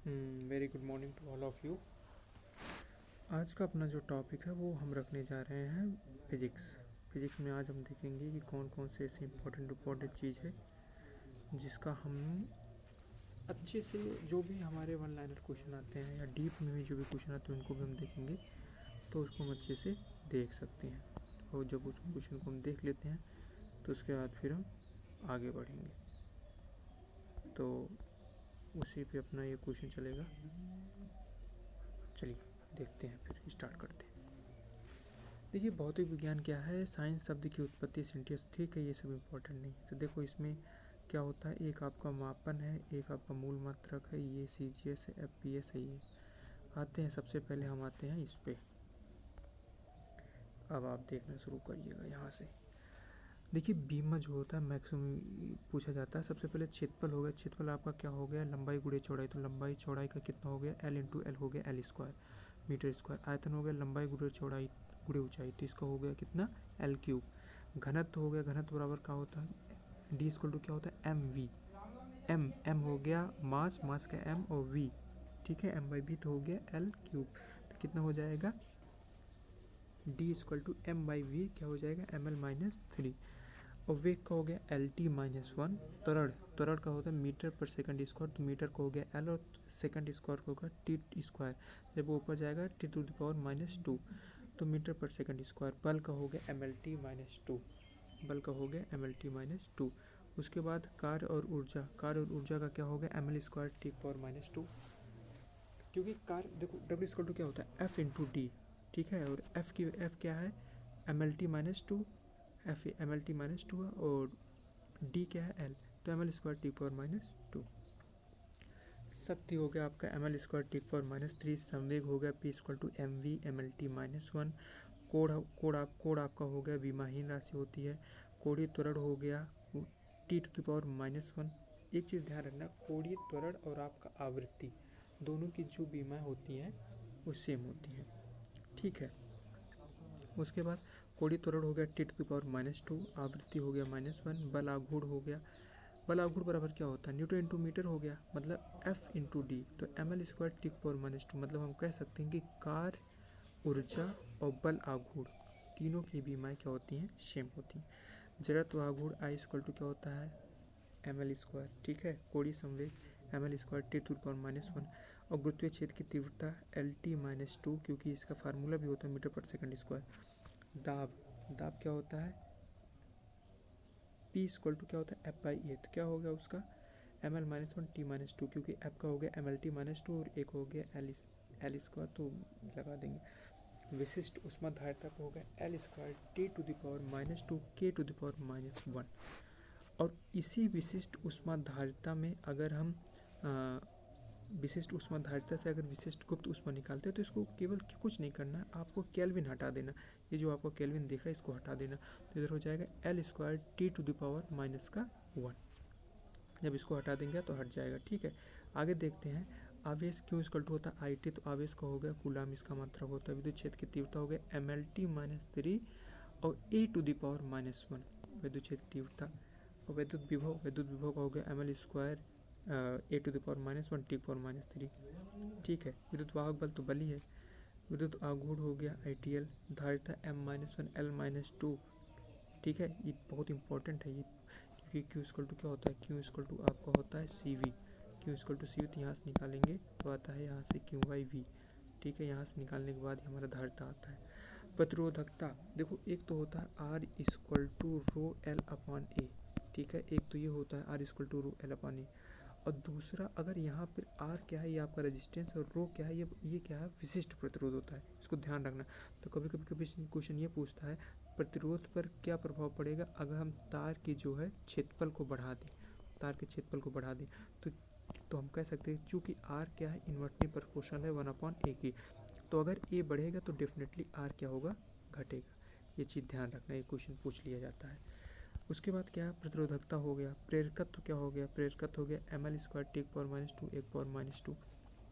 Very good morning to all of you. आज का अपना जो टॉपिक है वो हम रखने जा रहे हैं फिज़िक्स में आज हम देखेंगे कि कौन कौन से ऐसी इम्पोर्टेंट चीज़ है जिसका हम अच्छे से, जो भी हमारे वन लाइनर क्वेश्चन आते हैं या डीप में भी जो भी क्वेश्चन आते हैं उनको भी हम देखेंगे तो उसको हम अच्छे से देख सकते हैं। और जब उस क्वेश्चन को हम देख लेते हैं तो उसके बाद फिर हम आगे बढ़ेंगे। तो उसी पे अपना ये क्वेश्चन चलेगा। चलिए देखते हैं, फिर स्टार्ट करते हैं। देखिए, भौतिक विज्ञान क्या है? साइंस शब्द की उत्पत्ति, सिंटेक्स, ठीक है, ये सब इम्पोर्टेंट नहीं। तो देखो इसमें क्या होता है, एक आपका मापन है, एक आपका मूल मात्रक है, ये CGS है, FPS है। ये आते हैं, सबसे पहले हम आते हैं इस पे। अब आप देखना शुरू करिएगा यहाँ से। देखिए, बीमा जो होता है मैक्सिमम पूछा जाता है। सबसे पहले क्षेत्रफल हो गया। क्षेत्रफल आपका क्या हो गया? लंबाई गुणे चौड़ाई। तो लंबाई चौड़ाई का कितना हो गया? L इंटू एल हो गया L स्क्वायर मीटर स्क्वायर। आयतन हो गया लंबाई गुणे चौड़ाई गुणे ऊंचाई, तो इसका हो गया कितना? L cube. घनत्व हो गया, घनत्व बराबर क्या होता है? D इक्वल टू क्या होता है? MV। M हो गया मास का M और V, ठीक है, M/V तो हो गया L क्यूब। तो कितना हो जाएगा? D इक्वल टू M/V क्या हो जाएगा? ML-3। और वेग का हो गया LT-1। त्वरण का होता है मीटर पर सेकंड स्क्वायर, तो मीटर का हो गया L और सेकंड स्क्वायर का होगा T स्क्वायर। जब वो ऊपर जाएगा T⁻², तो मीटर पर सेकंड स्क्वायर। बल का हो गया MLT-2। उसके बाद कार्य और ऊर्जा का क्या हो गया? ML² T⁻²। क्योंकि कार्य देखो W इक्वल टू क्या होता है? F इंटू डी, ठीक है। और F क्या है? MLT-2। MLT-2 है और D क्या है? L, तो ML² T⁻²। शक्ति हो गया आपका ML² T⁻3। संवेग हो गया P equal to MV MLT-1। कोण आपका हो गया, विमाहीन राशि होती है। कोणीय त्वरण हो गया T⁻1। एक चीज़ ध्यान रखना, कोणीय त्वरण और आपका आवृत्ति दोनों की जो बीमा होती हैं वो सेम होती हैं, ठीक है। उसके बाद कोणीय त्वरण हो गया T⁻², आवृत्ति हो गया -1। बल आघूर्ण हो गया, बल आघूर्ण बराबर क्या होता है? न्यूटन इंटू मीटर हो गया, मतलब F इंटू डी। तो ML² T⁻², मतलब हम कह सकते हैं कि कार्य, ऊर्जा और बल आघूर्ण तीनों की बीमाएँ क्या होती हैं? सेम होती हैं। जड़त्व आघूर्ण I इक्वल टू क्या होता है? ML², ठीक है। कोणीय संवेग ML² T⁻1। और गुरुत्वीय क्षेत्र की तीव्रता LT-2, क्योंकि इसका फार्मूला भी होता है मीटर पर सेकंड स्क्वायर। दाब क्या होता है? P इक्वल टू क्या होता है? F/A। तो क्या हो गया उसका? ML-1 T-2, क्योंकि F का हो गया MLT-2 और एक हो गया L², तो लगा देंगे। विशिष्ट ऊष्माधारिता का हो गया L² T⁻² K⁻1। और इसी विशिष्ट ऊष्माधारिता में अगर हम विशिष्ट ऊष्माधारिता से अगर विशिष्ट गुप्त ऊष्मा निकालते हैं तो इसको केवल कुछ नहीं करना है, आपको केल्विन हटा देना। ये जो आपको केल्विन दिख रहा है इसको हटा देना, तो इधर हो जाएगा L² T⁻1। जब इसको हटा देंगे तो हट जाएगा, ठीक है। आगे देखते हैं। आवेश Q इक्वल टू होता है IT, तो आवेश का हो गया कूलाम, इसका मात्रक होता है। विद्युत क्षेत्र की तीव्रता हो गया MLT-3 और A⁻1 विद्युत क्षेत्र तीव्रता। और विद्युत विभव का हो गया ML² A⁻1 T⁻3, ठीक है। विद्युत वाहक बल तो बल ही है। विद्युत आघूर्ण हो गया ITL। धारिता M-1 L-2, ठीक है। ये बहुत इंपॉर्टेंट है ये, क्योंकि Q इक्वल टू क्या होता है? Q इक्वल टू आपका होता है CV। Q equal to CV, तो यहाँ से निकालेंगे तो आता है यहाँ से Q/V, ठीक है। यहाँ से निकालने के बाद हमारा धारिता आता है। प्रतिरोधकता देखो, एक तो होता है R इक्वल टू ρL/A, ठीक है। एक तो ये होता है R इक्वल टू ρL/A, और दूसरा अगर यहाँ पर R क्या है? ये आपका रेजिस्टेंस, और रो क्या है? ये क्या है? विशिष्ट प्रतिरोध होता है, इसको ध्यान रखना। तो कभी क्वेश्चन ये पूछता है प्रतिरोध पर क्या प्रभाव पड़ेगा अगर हम तार की जो है क्षेत्रफल को बढ़ा दें, तार के क्षेत्रफल को बढ़ा दें, तो हम कह सकते हैं चूँकि R क्या है? इन्वर्सली प्रोपोर्शनल है 1/A की। तो अगर A बढ़ेगा तो डेफिनेटली R क्या होगा? घटेगा। ये चीज़ ध्यान रखना, ये क्वेश्चन पूछ लिया जाता है। उसके बाद क्या? प्रतिरोधकता हो गया। प्रेरकत्व क्या हो गया? प्रेरकत्व हो गया ML² T⁻2 1/2।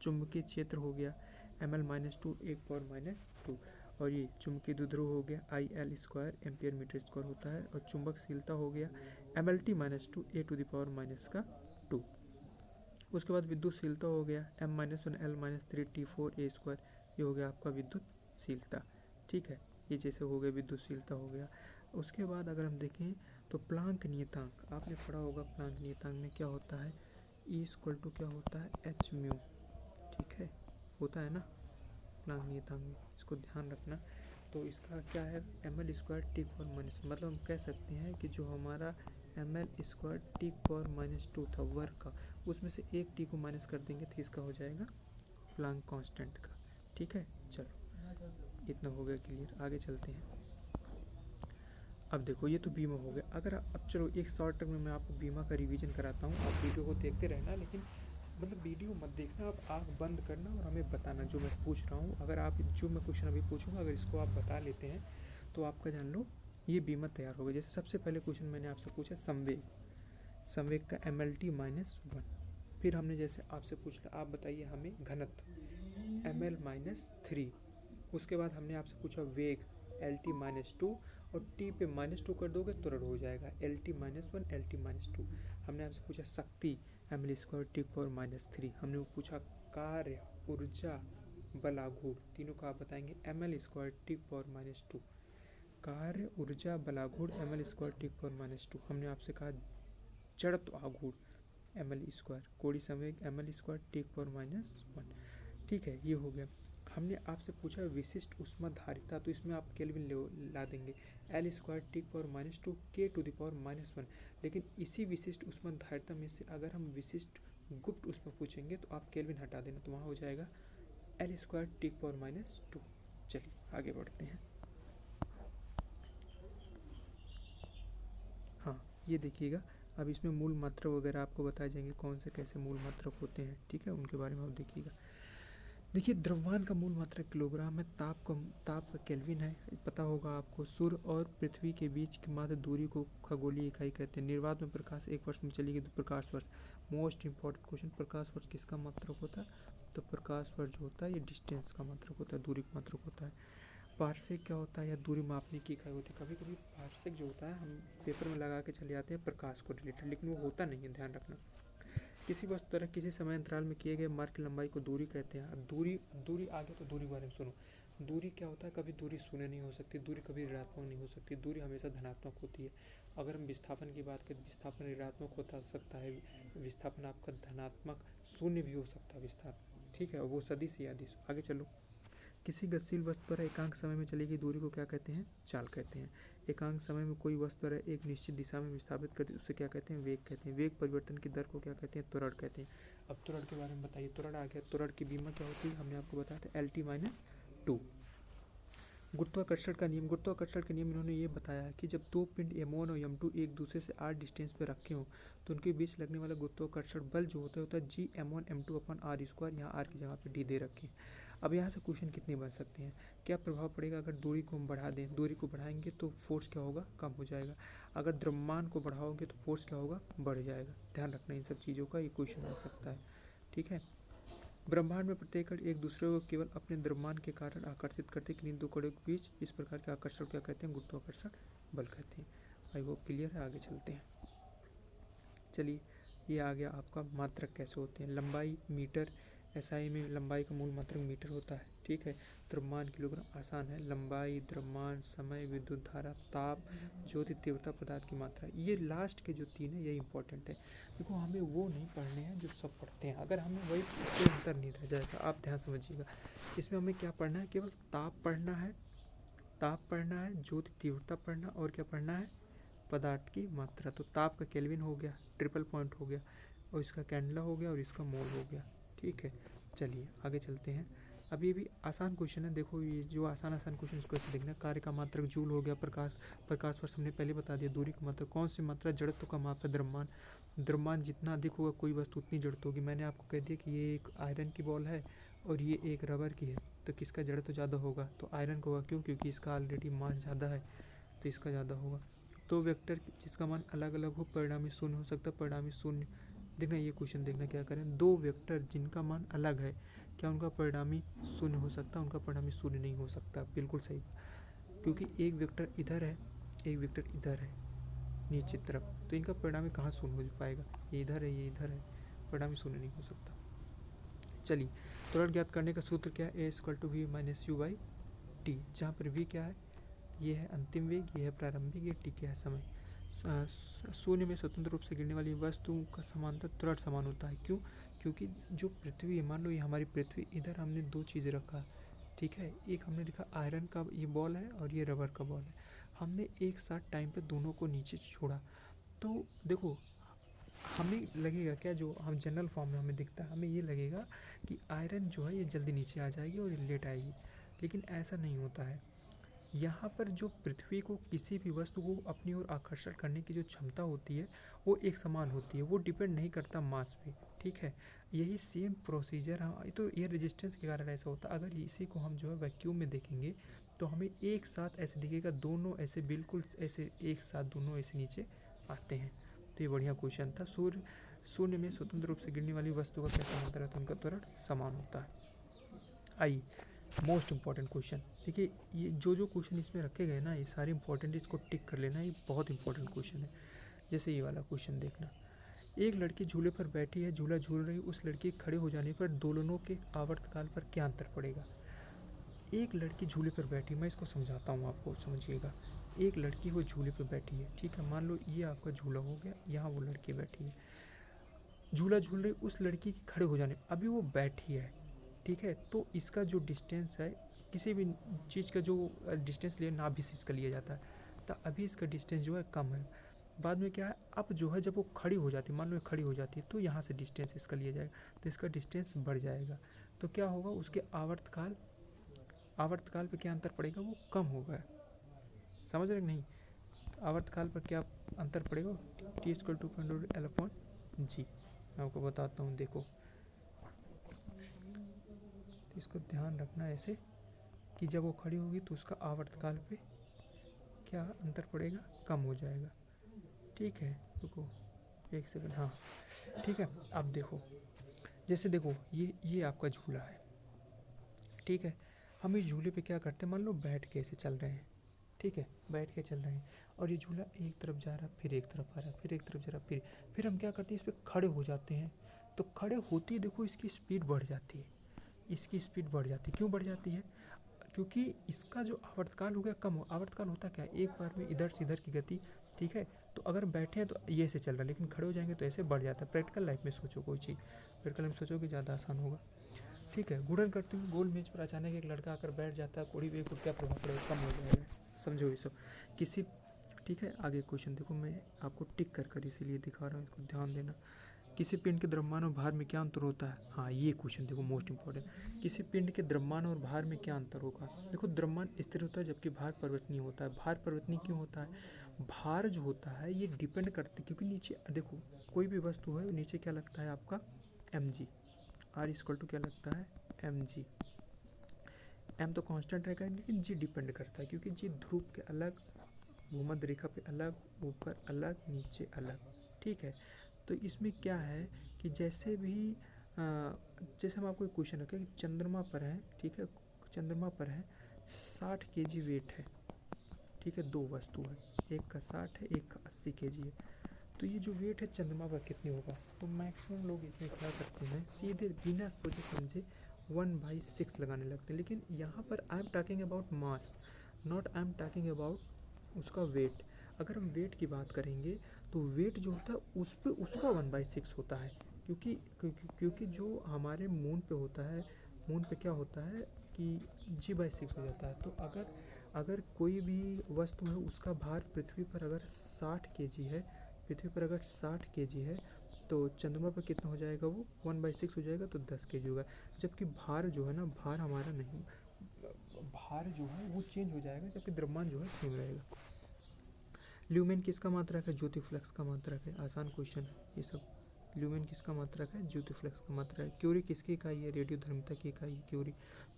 चुंबकीय क्षेत्र हो गया ML-2 1/2। और ये चुंबकीय द्विध्रुव हो गया IL² एम्पियर मीटर स्क्वायर होता है। और चुंबकशीलता हो गया MLT-2 A⁻2। उसके बाद विद्युतशीलता हो गया m-1l-3t4a², ये हो गया आपका विद्युतशीलता। ठीक है, ये जैसे हो गया विद्युतशीलता हो गया। उसके बाद अगर हम देखें तो प्लांक नियतांक, आपने पढ़ा होगा प्लांक नियतांक में क्या होता है, E= क्या होता है h म्यू। ठीक है, होता है ना प्लांक नियतांक में, इसको ध्यान रखना। तो इसका क्या है ml²t⁻², मतलब हम कह सकते हैं कि जो हमारा ml²t⁻² था वर्क का, उसमें से एक टी को माइनस कर देंगे तो इसका हो जाएगा प्लांक कांस्टेंट का। ठीक है, चलो इतना हो गया क्लियर, आगे चलते हैं। अब देखो ये तो बीमा हो गया। अगर अब चलो एक शॉर्ट टर्म में मैं आपको बीमा का रिवीजन कराता हूँ, आप वीडियो को देखते रहना, लेकिन मतलब वीडियो मत देखना, आप आँख बंद करना और हमें बताना जो मैं पूछ रहा हूँ। अगर आप जो मैं क्वेश्चन अभी पूछूंगा अगर इसको आप बता लेते हैं तो आपका जान लो ये बीमा तैयार होगा। जैसे सबसे पहले क्वेश्चन मैंने आपसे पूछा संवेग, संवेग का ml-1। फिर हमने जैसे आपसे पूछा आप बताइए हमें घनत्व ml-3। उसके बाद हमने आपसे पूछा वेग LT-2, और t पे -2 कर दोगे त्वरण हो जाएगा LT-1 LT-2। हमने आपसे पूछा शक्ति ml²t⁻3। हमने वो पूछा कार्य ऊर्जा बलाघूर्ण, तीनों का आप बताएंगे ml²t⁻²। कार्य ऊर्जा बलाघूर्ण ml²t⁻²। हमने आपसे कहा जड़त्व आघूर्ण ml², कोणीय संवेग ml²t⁻1। ठीक है, ये हो गया। हमने आपसे पूछा विशिष्ट ऊष्माधारिता, तो इसमें आप केल्विन ला देंगे L²t⁻² K⁻⁻1। लेकिन इसी विशिष्ट ऊष्माधारिता में से अगर हम विशिष्ट गुप्त ऊष्मा पूछेंगे तो आप केल्विन हटा देना, तो वहाँ हो जाएगा L²t⁻²। चलिए आगे बढ़ते हैं। हाँ ये देखिएगा, अब इसमें मूल मात्रा वगैरह आपको बताए जाएंगे कौन से कैसे मूल मात्रक होते हैं। ठीक है, उनके बारे में आप देखिएगा। देखिए द्रव्यमान का मूल मात्रा किलोग्राम है, ताप का केल्विन है, पता होगा आपको। सूर्य और पृथ्वी के बीच की मात्र दूरी को खगोलीय इकाई कहते हैं। निर्वात में प्रकाश 1 वर्ष में चलेगी तो प्रकाश वर्ष। मोस्ट इंपॉर्टेंट क्वेश्चन, प्रकाश वर्ष किसका मात्रक होता है, तो प्रकाश वर्ष जो होता है ये डिस्टेंस का मात्रक होता है, दूरी का मात्रक होता है। पार्सेक क्या होता है, या दूरी मापने की इकाई होती है। कभी कभी पार्सेक जो होता है हम पेपर में लगा के चले जाते हैं प्रकाश को रिलेटेड, लेकिन वो होता नहीं है, ध्यान रखना। किसी वस्तु द्वारा किसी समय अंतराल में किए गए मार्ग की लंबाई को दूरी कहते हैं। अब दूरी आगे तो दूरी के बारे में सुनो। दूरी क्या होता है, कभी दूरी शून्य नहीं हो सकती, दूरी कभी ऋणात्मक नहीं हो सकती, दूरी हमेशा धनात्मक होती है। अगर हम विस्थापन की बात करें, विस्थापन ऋणात्मक हो सकता है, विस्थापन आपका धनात्मक शून्य भी हो सकता है विस्थापन। ठीक है, वो सदिश या अदिश। आगे चलो। किसी गतिशील वस्तु द्वारा एकांक समय में चली गई दूरी को क्या कहते हैं, चाल कहते हैं। एकांक समय में कोई वस्तु द्वारा एक निश्चित दिशा में विस्थापित करती है उसे क्या कहते हैं, वेग कहते हैं। वेग परिवर्तन की दर को क्या कहते हैं, त्वरण कहते हैं। अब त्वरण के बारे में बताइए, त्वरण आ गया। त्वरण की बीमा क्या होती है, हमने आपको बताया था LT-2। गुरुत्वाकर्षण का नियम, गुरुत्वाकर्षण का नियम इन्होंने ये बताया है कि जब दो पिंड m1 और m2 एक दूसरे से r डिस्टेंस पे रखे हों तो उनके बीच लगने वाला गुरुत्वाकर्षण बल जो होता है G m1m2/r²। यहाँ r की जगह पे d दे रखें। अब यहाँ से क्वेश्चन कितने बन सकते हैं, क्या प्रभाव पड़ेगा अगर दूरी को हम बढ़ा दें, दूरी को बढ़ाएंगे तो फोर्स क्या होगा, कम हो जाएगा। अगर द्रव्यमान को बढ़ाओगे तो फोर्स क्या होगा, बढ़ जाएगा। ध्यान रखना इन सब चीज़ों का, ये क्वेश्चन आ सकता है। ठीक है, ब्रह्मांड में प्रत्येक कण एक दूसरे को केवल अपने द्रव्यमान के कारण आकर्षित करते हैं, किन्हीं दो कणों के बीच इस प्रकार के आकर्षण क्या कहते हैं, गुरुत्वाकर्षण बल कहते हैं। आई होप क्लियर है, आगे चलते हैं। चलिए ये आ गया आपका मात्रक कैसे होते हैं। लंबाई मीटर, SI में लंबाई का मूल मात्रक मीटर होता है। ठीक है, द्रव्यमान किलोग्राम, आसान है। लंबाई, द्रव्यमान, समय, विद्युत धारा, ताप, ज्योति तीव्रता, पदार्थ की मात्रा, ये लास्ट के जो 3 है ये इंपॉर्टेंट है। देखो हमें वो नहीं पढ़ने हैं जो सब पढ़ते हैं, अगर हमें वही कोई अंतर नहीं रह जाएगा। आप ध्यान समझिएगा, इसमें हमें क्या पढ़ना है, केवल ताप पढ़ना है, ताप पढ़ना है, ज्योति तीव्रता पढ़ना, और क्या पढ़ना है, पदार्थ की मात्रा। तो ताप का केल्विन हो गया, ट्रिपल पॉइंट हो गया, और इसका कैंडला हो गया, और इसका मोल हो गया। ठीक है, चलिए आगे चलते हैं। अब ये भी आसान क्वेश्चन है, देखो ये जो आसान क्वेश्चन इसको ऐसे देखना। कार्य का मात्रक जूल हो गया, प्रकाश वर्ष हमने पहले बता दिया। दूरी की मात्रा, कौन सी मात्रा जड़त्व का माप है, द्रव्यमान। द्रव्यमान जितना अधिक होगा कोई वस्तु उतनी जड़त्व होगी। मैंने आपको कह दिया कि ये एक आयरन की बॉल है और ये एक रबर की है, तो किसका जड़त्व ज़्यादा होगा, तो आयरन का होगा। क्यों, क्योंकि इसका ऑलरेडी मास ज़्यादा है तो इसका ज़्यादा होगा। तो वेक्टर जिसका मान अलग अलग हो परिणामी शून्य हो सकता है, परिणामी शून्य। देखना ये क्वेश्चन देखना क्या करें, दो वेक्टर जिनका मान अलग है क्या उनका परिणामी शून्य हो सकता है, उनका परिणामी शून्य नहीं हो सकता। बिल्कुल सही, क्योंकि एक वेक्टर इधर है, एक वेक्टर इधर है नीचे तरफ, तो इनका परिणामी कहाँ शून्य हो पाएगा, ये इधर है, ये इधर है, परिणामी शून्य नहीं हो सकता। चलिए, त्वरण ज्ञात करने का सूत्र क्या है, a=v - u/t, जहाँ पर v क्या है, ये है अंतिम वेग, ये है प्रारंभिक, ये t क्या है समय। शून्य में स्वतंत्र रूप से गिरने वाली वस्तु का समांतर त्वरण समान होता है। क्यों? क्योंकि जो पृथ्वी है, मान लो ये हमारी पृथ्वी, इधर हमने दो चीज़ें रखा, ठीक है, एक हमने लिखा आयरन का ये बॉल है और ये रबर का बॉल है, हमने एक साथ टाइम पे दोनों को नीचे छोड़ा, तो देखो हमें लगेगा क्या, जो हम जनरल फॉर्म में हमें दिखता है, हमें ये लगेगा कि आयरन जो है ये जल्दी नीचे आ जाएगी और ये लेट आएगी, लेकिन ऐसा नहीं होता है। यहाँ पर जो पृथ्वी को किसी भी वस्तु को अपनी ओर आकर्षण करने की जो क्षमता होती है वो एक समान होती है, वो डिपेंड नहीं करता मास पे, ठीक है। यही सेम प्रोसीजर, हाँ, तो ये रेजिस्टेंस के कारण ऐसा होता है। अगर इसी को हम जो है वैक्यूम में देखेंगे तो हमें एक साथ ऐसे दिखेगा, दोनों ऐसे बिल्कुल ऐसे एक साथ दोनों ऐसे नीचे आते हैं। तो ये बढ़िया क्वेश्चन था। शून्य में स्वतंत्र रूप से गिरने वाली वस्तु का क्या समांतर है, तो उनका त्वरण समान होता है। आइए, मोस्ट इंपॉर्टेंट क्वेश्चन देखिए, ये जो क्वेश्चन इसमें रखे गए ना, ये सारे इंपॉर्टेंट, इसको टिक कर लेना, ये बहुत इंपॉर्टेंट क्वेश्चन है। जैसे ये वाला क्वेश्चन देखना, एक लड़की झूले पर बैठी है, झूला झूल रही, उस लड़की के खड़े हो जाने पर दोलनों के आवर्तकाल पर क्या अंतर पड़ेगा। एक लड़की झूले पर बैठी, मैं इसको समझाता हूँ आपको, समझिएगा। एक लड़की वो झूले पर बैठी है, ठीक है, मान लो ये आपका झूला हो गया, यहाँ वो लड़की बैठी है, झूला झूल रही, उस लड़की के खड़े हो जाने, अभी वो बैठी है, ठीक है, तो इसका जो डिस्टेंस है, किसी भी चीज़ का जो डिस्टेंस लिया नाभि से इसका लिया जाता है, तो अभी इसका डिस्टेंस जो है कम है। बाद में क्या है, अब जो है जब वो खड़ी हो जाती है, मान लो खड़ी हो जाती है, तो यहाँ से डिस्टेंस इसका लिया जाएगा, तो इसका डिस्टेंस बढ़ जाएगा। तो क्या होगा, उसके आवर्तकाल पे क्या अंतर पड़ेगा, वो कम होगा। समझ रहे नहीं, आवर्तकाल पर क्या अंतर पड़ेगा, T=2.L/g। मैं आपको बताता हूँ, देखो, इसको ध्यान रखना ऐसे कि जब वो खड़ी होगी तो उसका आवर्तकाल पे क्या अंतर पड़ेगा, कम हो जाएगा, ठीक है। रुको एक सेकंड, हाँ ठीक है। अब देखो, जैसे देखो ये आपका झूला है, ठीक है, हम इस झूले पे क्या करते हैं, मान लो बैठ के ऐसे चल रहे हैं, ठीक है, बैठ के चल रहे हैं, और ये झूला एक तरफ जा रहा है, फिर एक तरफ आ रहा है, फिर एक तरफ जा रहा है, फिर हम क्या करते हैं, इस पर खड़े हो जाते हैं। तो खड़े होते ही देखो इसकी स्पीड बढ़ जाती है, इसकी स्पीड बढ़ जाती है। क्यों बढ़ जाती है, क्योंकि इसका जो आवर्तकाल हो गया कम हो। आवर्तकाल होता क्या है, एक बार में इधर से इधर की गति, ठीक है। तो अगर बैठे हैं तो ये ऐसे चल रहा है, लेकिन खड़े हो जाएंगे तो ऐसे बढ़ जाता है। प्रैक्टिकल लाइफ में सोचो कोई चीज़, प्रैक्टिकल में सोचोगे ज़्यादा आसान होगा, ठीक है। गुणन करते हुए गोल मेज पर अचानक एक लड़का आकर बैठ जाता है, कोड़ी वेग को क्या प्रभाव पड़ेगा, कम हो जाएगा। समझो ये सब किसी, ठीक है। आगे क्वेश्चन देखो, मैं आपको टिक कर इसीलिए दिखा रहा हूँ, इसको ध्यान देना। किसी पिंड के द्रव्यमान और भार में क्या अंतर होता है, हाँ ये क्वेश्चन देखो मोस्ट इंपॉर्टेंट। किसी पिंड के द्रव्यमान और भार में क्या अंतर होगा। देखो, द्रव्यमान स्थिर होता है जबकि भार परिवर्तनीय होता है। भार परिवर्तनीय क्यों होता है, भार जो होता है ये डिपेंड करते, क्योंकि नीचे देखो कोई भी वस्तु है, नीचे क्या लगता है आपका mg, r क्या लगता है mg। m तो कांस्टेंट रहेगा, लेकिन g डिपेंड करता है, क्योंकि g ध्रुव के अलग, भूमध्य रेखा पे अलग, ऊपर अलग, नीचे अलग, ठीक है। तो इसमें क्या है कि जैसे भी जैसे हम आपको एक क्वेश्चन रखें कि चंद्रमा पर है, ठीक है, चंद्रमा पर है 60 kg वेट है, ठीक है, दो वस्तु है, एक का 60 है, एक का 80 kg है। तो ये जो वेट है चंद्रमा पर कितने होगा, तो मैक्सिमम लोग इसमें क्या करते हैं, सीधे बिना सोचे समझे 1/6 लगाने लगते हैं। लेकिन यहाँ पर I am talking about mass, not I am talking about उसका वेट। अगर हम वेट की बात करेंगे तो वेट जो होता है उस पर उसका 1/6 होता है, क्योंकि जो हमारे मून पे होता है, मून पे क्या होता है कि g/6 हो जाता है। तो अगर कोई भी वस्तु है उसका भार पृथ्वी पर अगर 60 kg है, पृथ्वी पर अगर 60 kg है, तो चंद्रमा पर कितना हो जाएगा, वो 1/6 हो जाएगा, तो 10 kg होगा। जबकि भार जो है ना, भार हमारा नहीं, भार जो है वो चेंज हो जाएगा, जबकि द्रव्यमान जो है सेम रहेगा। ल्यूमेन किसका मात्रक है, ज्योति फ्लक्स का मात्रक है। आसान क्वेश्चन ये सब। ल्यूमेन किसका मात्रक है, ज्योति फ्लक्स का मात्रक है। क्यूरी किसकी इकाई है, रेडियो धर्मिता की इकाई क्यूरी।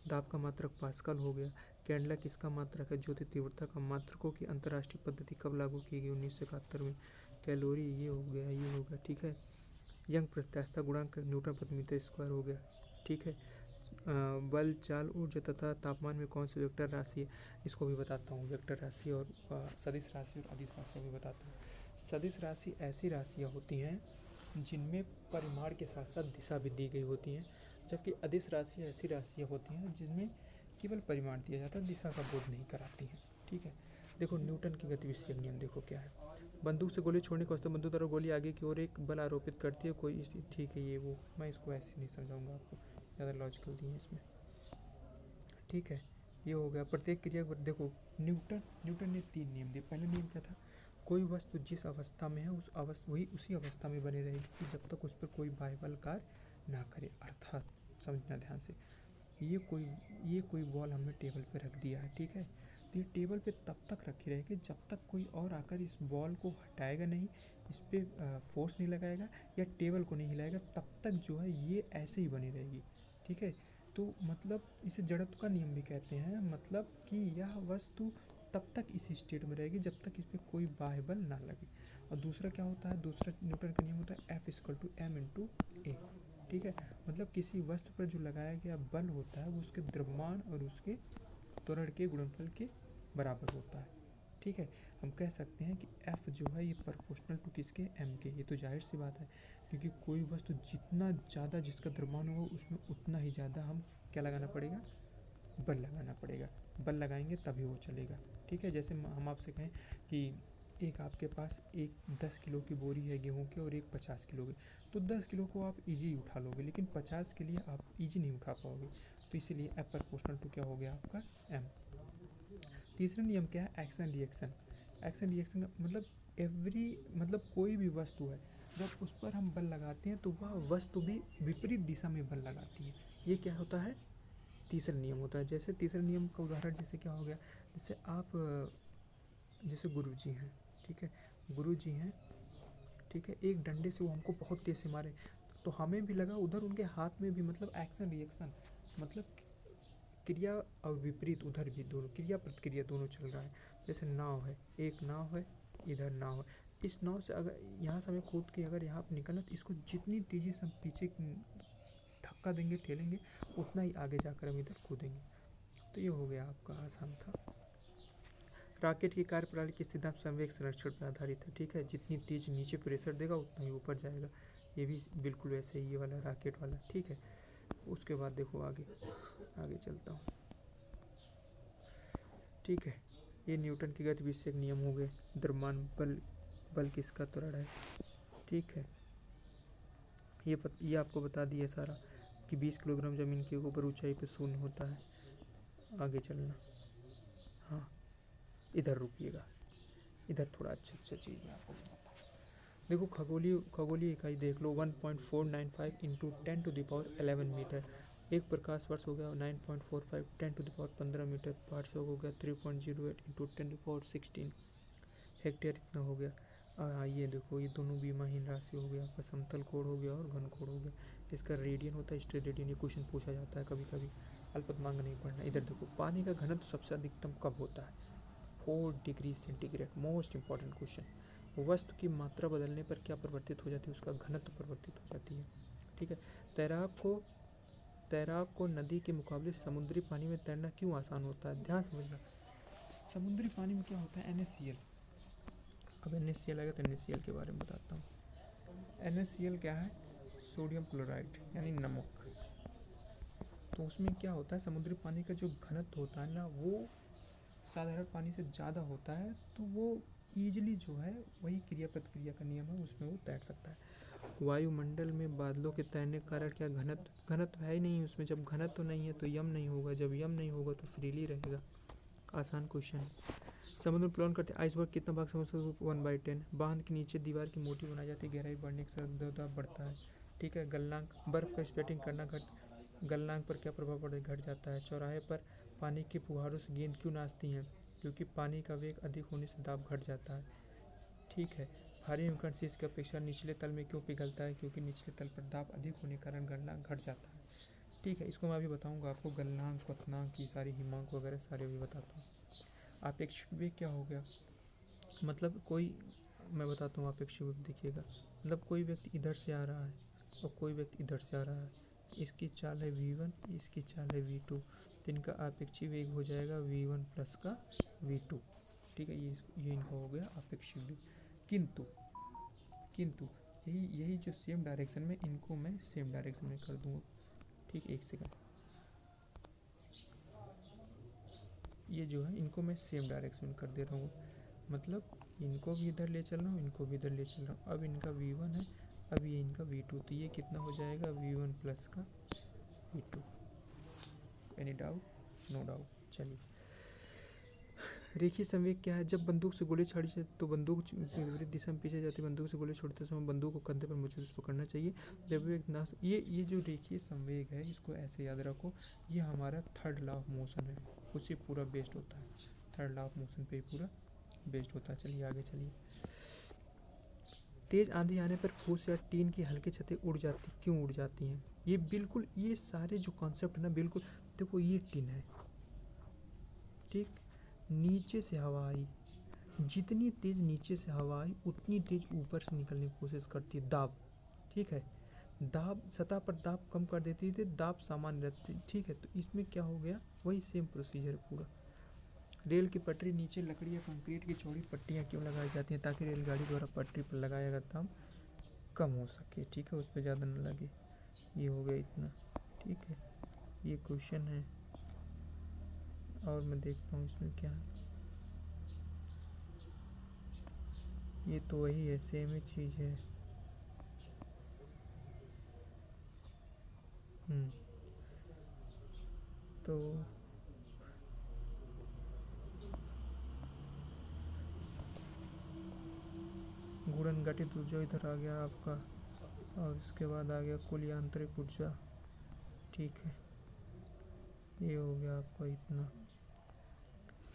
दाब का मात्रक पास्कल हो गया। कैंडला किसका मात्रक है, ज्योति तीव्रता का। मात्रकों की अंतर्राष्ट्रीय पद्धति कब लागू की गई, 1971 में। कैलोरी ये हो गया, ठीक है। यंग प्रत्यास्थता गुणांक न्यूटन प्रति मीटर स्क्वायर हो गया, ठीक है। बल, चाल, ऊर्जा तथा तापमान में कौन सी वेक्टर राशि है, इसको भी बताता हूँ। वेक्टर राशि और सदिश राशि और अदिश राशि भी बताता हूँ। सदिश राशि ऐसी राशियाँ होती हैं जिनमें परिमाण के साथ साथ दिशा भी दी गई होती है, जबकि अदिश राशियाँ ऐसी राशियाँ होती हैं जिनमें केवल परिमाण दिया जाता है, दिशा का बोध नहीं कराती हैं। ठीक है, देखो न्यूटन की गति विषयक नियम देखो क्या है। बंदूक से गोली छोड़ने के वास्ते बंदूक द्वारा गोली आगे की ओर एक बल आरोपित करती है कोई इस, ठीक है ये वो, मैं इसको ऐसे नहीं समझाऊंगा आपको, ज़्यादा लॉजिकल दिए इसमें। ठीक है, ये हो गया प्रत्येक क्रिया। देखो न्यूटन ने 3 नियम दिए। पहला नियम क्या था, कोई वस्तु जिस अवस्था में है वही उसी अवस्था में बनी रहेगी कि जब तक उस पर कोई बाह्य बल कार्य ना करे। अर्थात समझना ध्यान से, ये कोई बॉल हमने टेबल पे रख दिया है, ठीक है, तो ये टेबल पे तब तक रखी रहेगी जब तक कोई और आकर इस बॉल को हटाएगा नहीं, इस पर फोर्स नहीं लगाएगा या टेबल को नहीं हिलाएगा, तब तक जो है ये ऐसे ही बनी रहेगी। ठीक है, तो मतलब इसे जड़त्व का नियम भी कहते हैं, मतलब कि यह वस्तु तब तक इस स्टेट में रहेगी जब तक इस पर कोई बाह्य बल ना लगे। और दूसरा क्या होता है, दूसरा न्यूटन का नियम होता है F=m/a। ठीक है, मतलब किसी वस्तु पर जो लगाया गया बल होता है वो उसके द्रव्यमान और उसके त्वरण के गुणनफल के बराबर होता है। ठीक है, हम कह सकते हैं कि F जो है ये प्रोपोर्शनल टू किसके, m के। ये तो जाहिर सी बात है, क्योंकि कोई वस्तु जितना ज़्यादा जिसका द्रव्यमान होगा उसमें उतना ही ज़्यादा हम क्या लगाना पड़ेगा, बल लगाना पड़ेगा। बल लगाएंगे तभी वो चलेगा। ठीक है, जैसे हम आपसे कहें कि एक आपके पास एक 10 किलो की बोरी है गेहूं की और एक 50 किलो की, तो 10 किलो को आप इजी उठा लोगे, लेकिन 50 के लिए आप इजी नहीं उठा पाओगे, तो इसीलिए F प्रोपोर्शनल टू क्या हो गया आपका, m। तीसरा नियम क्या है, एक्शन रिएक्शन। एक्शन रिएक्शन का मतलब कोई भी वस्तु है, जब उस पर हम बल लगाते हैं तो वह वस्तु भी विपरीत दिशा में बल लगाती है। ये क्या होता है, तीसरा नियम होता है। जैसे तीसरे नियम का उदाहरण जैसे क्या हो गया, जैसे आप जैसे गुरु जी हैं, ठीक है, गुरु जी हैं, ठीक है, एक डंडे से वो हमको बहुत तेज से मारे तो हमें भी लगा, उधर उनके हाथ में भी, मतलब एक्शन रिएक्शन, मतलब क्रिया और विपरीत उधर भी दोनों क्रिया प्रतिक्रिया दोनों चल रहा है। जैसे नाव है, एक नाव है, इधर नाव है, इस नाव से अगर यहाँ से हमें कूद के अगर यहाँ पर निकलना, तो इसको जितनी तेज़ी से हम पीछे धक्का देंगे ठेलेंगे उतना ही आगे जाकर हम इधर कूदेंगे। तो ये हो गया आपका, आसान था। रॉकेट की कार्यप्रणाली की सिद्धांत संवेग संरक्षण पर आधारित है। ठीक है, जितनी तेज नीचे प्रेशर देगा उतना ही ऊपर जाएगा। ये भी बिल्कुल वैसे ही ये वाला रॉकेट वाला। ठीक है, उसके बाद देखो आगे चलता हूँ। ठीक है, ये न्यूटन की गति विषयक नियम हो गए। द्रव्यमान बल किसका त्वरण है। ठीक है, ये आपको बता दिया सारा कि 20 किलोग्राम ज़मीन के ऊपर ऊंचाई पे शून्य होता है। आगे चलना, हाँ इधर रुकिएगा, इधर थोड़ा अच्छा चीज़ है आपको बताता हूँ। देखो खगोलीय इकाई देख लो, 1.495 इंटू 10⁻11 मीटर। एक प्रकाश वर्ष हो गया 9.45 10⁻15 मीटर। पार्श्व हो गया 3.08 इंटू 10⁻16 हेक्टेयर, इतना हो गया। ये देखो ये दोनों बीमाहीन राशि हो गया आपका, समतल कोण हो गया और घन कोण हो गया। इसका रेडियन होता है, स्ट्रेट रेडियन। ये क्वेश्चन पूछा जाता है कभी कभी, अल्पतमांक नहीं पढ़ना। इधर देखो पानी का घनत्व सबसे अधिकतम कब होता है, 4 degree centigrade. Most important question. वस्तु की मात्रा बदलने पर क्या परिवर्तित हो जाती है, उसका घनत्व परिवर्तित हो जाती है। ठीक है, तैराक को नदी के मुकाबले समुद्री पानी में तैरना क्यों आसान होता है, ध्यान समझना। समुद्री पानी में क्या होता है, NaCl। अब NaCl आएगा तो NaCl के बारे में बताता हूँ। NaCl क्या है, सोडियम क्लोराइड यानी नमक। तो उसमें क्या होता है, समुद्री पानी का जो घनत्व होता है ना, वो साधारण पानी से ज़्यादा होता है, तो वो ईजिली जो है, वही क्रिया प्रतिक्रिया का नियम है, उसमें वो तैर सकता है। वायुमंडल में बादलों के तैरने के कारण क्या घनत्व है ही नहीं उसमें। जब घनत्व नहीं है तो यम नहीं होगा, जब यम नहीं होगा तो फ्रीली रहेगा। आसान क्वेश्चन है। समुद्र में प्लान करते आइसबर्ग कितना भाग समुद्र 1/10। बांध के नीचे दीवार की मोटी बनाई जाती है, गहराई बढ़ने के साथ दबाव बढ़ता है। ठीक है, गलनांक, बर्फ का स्प्लिटिंग करना गलनांक पर क्या प्रभाव पड़ता है, घट जाता है। चौराहे पर पानी की फुहारों से गेंद क्यों नाचती हैं, क्योंकि पानी का वेग अधिक होने से दाब घट जाता है। ठीक है, भारी हिमखंड शीश की अपेक्षा निचले तल में क्यों पिघलता है, क्योंकि निचले तल पर दाब अधिक होने के कारण गलनांक घट जाता है। ठीक है, इसको मैं अभी बताऊंगा आपको, गलनांक क्वथनांक की सारी हिमांक वगैरह सारे अभी बताता हूँ। आपेक्षिक वेग क्या हो गया, मतलब मैं बताता हूँ आपेक्षिक वेग, देखिएगा, मतलब कोई व्यक्ति इधर से आ रहा है और कोई व्यक्ति इधर से आ रहा है। इसकी चाल है v1, इसकी चाल है v2, तो इनका आपेक्षिक वेग हो जाएगा v1 प्लस का v2। ठीक है, ये इनका हो गया आपेक्षिक वेग। किंतु यही जो सेम डायरेक्शन में, इनको मैं सेम डायरेक्शन में कर दूँगा। ठीक, एक सेकंड, ये जो है इनको मैं सेम डायरेक्शन में कर दे रहा हूँ, मतलब इनको भी इधर ले चल रहा हूँ, इनको भी इधर ले चल रहा हूँ। अब इनका V1 है, अब ये इनका V2, तो ये कितना हो जाएगा V1 प्लस का V2। Any doubt? No doubt. चलिए, रेखीय संवेग क्या है? जब बंदूक से गोली छाड़ी जाए तो बंदूक विपरीत दिशा में पीछे जाती है। बंदूक से गोली छोड़ते समय बंदूक को कंधे पर मजबूत पकड़ना चाहिए। जब एक नाश, ये जो रेखीय संवेग है, इसको ऐसे याद रखो, ये हमारा थर्ड लॉ ऑफ मोशन है, उसी पूरा बेस्ड होता है, थर्ड लॉ ऑफ मोशन पे ही पूरा बेस्ड होता है। चलिए आगे चलिए। तेज आंधी आने पर फूस या टीन की हल्की छतें उड़ जाती, क्यों उड़ जाती हैं? ये बिल्कुल, ये सारे जो कॉन्सेप्ट है ना, बिल्कुल देखो, ये टीन है, ठीक, नीचे से हवा आई, जितनी तेज नीचे से हवा आई उतनी तेज ऊपर से निकलने की कोशिश करती है, दाब, ठीक है, दाब सतह पर दाब कम कर देती थी, दाब सामान्य रहती, ठीक है। तो इसमें क्या हो गया, वही सेम प्रोसीजर है पूरा। रेल की पटरी नीचे लकड़ी या कंक्रीट की चौड़ी पट्टियाँ क्यों लगाई जाती हैं? ताकि रेलगाड़ी द्वारा पटरी पर लगाया गया दाब कम हो सके, ठीक है, उस पर ज़्यादा न लगे। ये हो गया इतना, ठीक है, ये क्वेश्चन है। और मैं देखता हूँ इसमें क्या है, ये तो वही है, सेम ही चीज़ है। तो गुणन गठित ऊर्जा इधर आ गया आपका, और इसके बाद आ गया कुल यांत्रिक ऊर्जा, ठीक है, ये हो गया आपका इतना।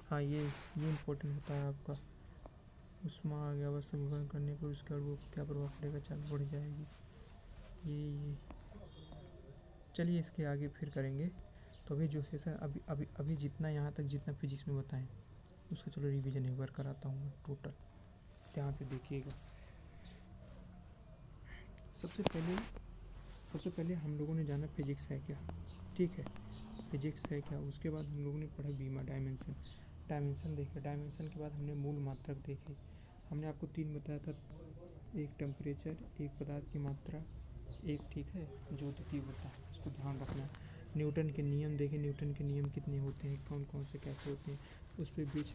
हाँ, ये इम्पोर्टेंट होता है आपका, उष्मा आ गया, बस गुणन करने पर उसका वो क्या प्रभाव पड़ेगा, चाल बढ़ जाएगी। ये चलिए इसके आगे फिर करेंगे। तो अभी जो सेशन अभी जितना यहाँ तक जितना फिजिक्स में बताएं उसका चलो रिवीजन एक बार कराता हूँ मैं टोटल, ध्यान से देखिएगा। सबसे पहले हम लोगों ने जाना फिजिक्स है क्या, ठीक है, फिजिक्स है क्या। उसके बाद हम लोगों ने पढ़ा बीमा, डायमेंशन देखे, डायमेंशन के बाद हमने मूल मात्रक देखे। हमने आपको 3 बताया था, एक टेम्परेचर, एक पदार्थ की मात्रा, एक, ठीक है, ज्योति तीव्रता, इसको ध्यान रखना। न्यूटन के नियम देखे, न्यूटन के नियम कितने होते हैं, कौन कौन से कैसे होते हैं, उस पर बीच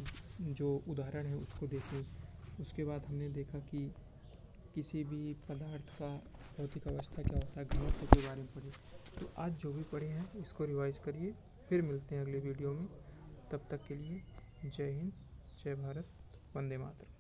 जो उदाहरण है उसको देखें। उसके बाद हमने देखा कि किसी भी पदार्थ का भौतिक अवस्था क्या होता है, घनत्व के बारे में पढ़े। तो आज जो भी पढ़े हैं इसको रिवाइज करिए, फिर मिलते हैं अगले वीडियो में। तब तक के लिए जय हिंद, जय भारत, वंदे मातरम।